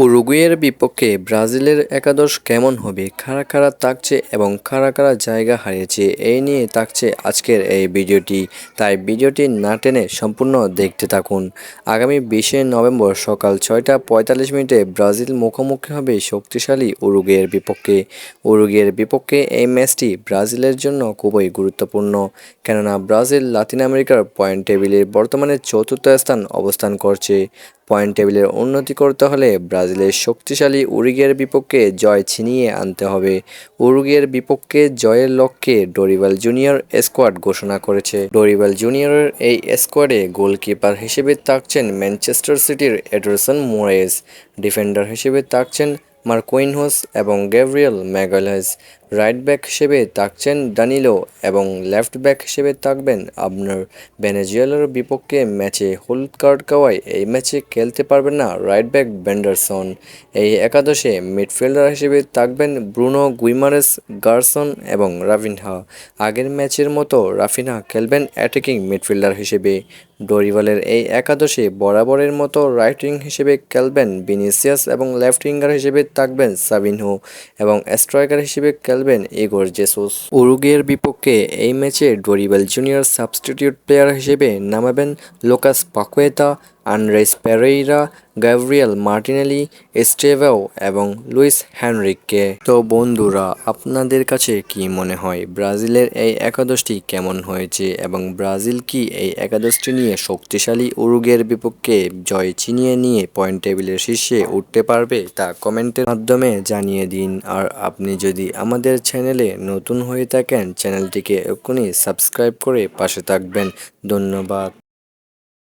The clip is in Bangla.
উরুগুয়ের বিপক্ষে ব্রাজিলের একাদশ কেমন হবে, কারা কারা থাকছে এবং কারা কারা জায়গা হারিয়েছে, এই নিয়ে থাকছে আজকের এই ভিডিওটি। তাই ভিডিওটি না টেনে সম্পূর্ণ দেখতে থাকুন। আগামী 20শে নভেম্বর সকাল 6টা 45 মিনিটে ব্রাজিল মুখোমুখি হবে শক্তিশালী উরুগুয়ের বিপক্ষে। উরুগুয়ের বিপক্ষে এই ম্যাচটি ব্রাজিলের জন্য খুবই গুরুত্বপূর্ণ, কেননা ব্রাজিল লাতিন আমেরিকার পয়েন্ট টেবিলের বর্তমানে চতুর্থ স্থান অবস্থান করছে। পয়েন্ট টেবিলের উন্নতি করতে হলে ব্রাজিলের শক্তিশালী উরুগুয়ের বিপক্ষে জয় ছিনিয়ে আনতে হবে। উরুগুয়ের বিপক্ষে জয়ের লক্ষ্যে ডরিবাল জুনিয়র স্কোয়াড ঘোষণা করেছে। ডরিবাল জুনিয়রের এই স্কোয়াডে গোলকিপার হিসেবে থাকছেন ম্যানচেস্টার সিটির এডারসন মোরেস, ডিফেন্ডার হিসেবে থাকছেন মার্কুইনহোস এবং গ্যাব্রিয়েল ম্যাগালহাস, রাইট ব্যাক হিসেবে থাকছেন দানিলো এবং লেফট ব্যাক হিসেবে থাকবেন আবনার। ভেনেজুয়েলার বিপক্ষে ম্যাচে হলুদ কার্ড খাওয়ায় এই ম্যাচে খেলতে পারবেন না রাইট ব্যাক ভেন্ডারসন। এই একাদশে মিডফিল্ডার হিসেবে থাকবেন ব্রুনো গুইমারেস, গারসন এবং রাফিনহা। আগের ম্যাচের মতো রাফিনহা খেলবেন অ্যাটাকিং মিডফিল্ডার হিসেবে। ডরিবালের এই একাদশে বরাবরের মতো রাইট উইং হিসেবে খেলবেন ভিনিসিয়াস এবং লেফট উইঙ্গার হিসেবে থাকবেন সাবিনহো এবং স্ট্রাইকার হিসেবে খেলবেন ইগোর জেসুস। উরুগুয়ের বিপক্ষে এই ম্যাচে ডরিবাল জুনিয়র সাবস্টিটিউট প্লেয়ার হিসেবে নামাবেন Lucas Paqueta, Andreas Pereira, Gabriel Martinelli, Estevao এবং লুইস হেনরিককে। তো বন্ধুরা, আপনাদের কাছে কি মনে হয় ব্রাজিলের এই একাদশটি কেমন হয়েছে এবং ব্রাজিল কি এই একাদশটি নিয়ে শক্তিশালী উরুগুয়ের বিপক্ষে জয় ছিনিয়ে নিয়ে পয়েন্ট টেবিলের শীর্ষে উঠতে পারবে, তা কমেন্টের মাধ্যমে জানিয়ে দিন। আর আপনি যদি আমাদের চ্যানেলে নতুন হয়ে থাকেন, চ্যানেলটিকে এক্ষুনি সাবস্ক্রাইব করে পাশে থাকবেন। ধন্যবাদ।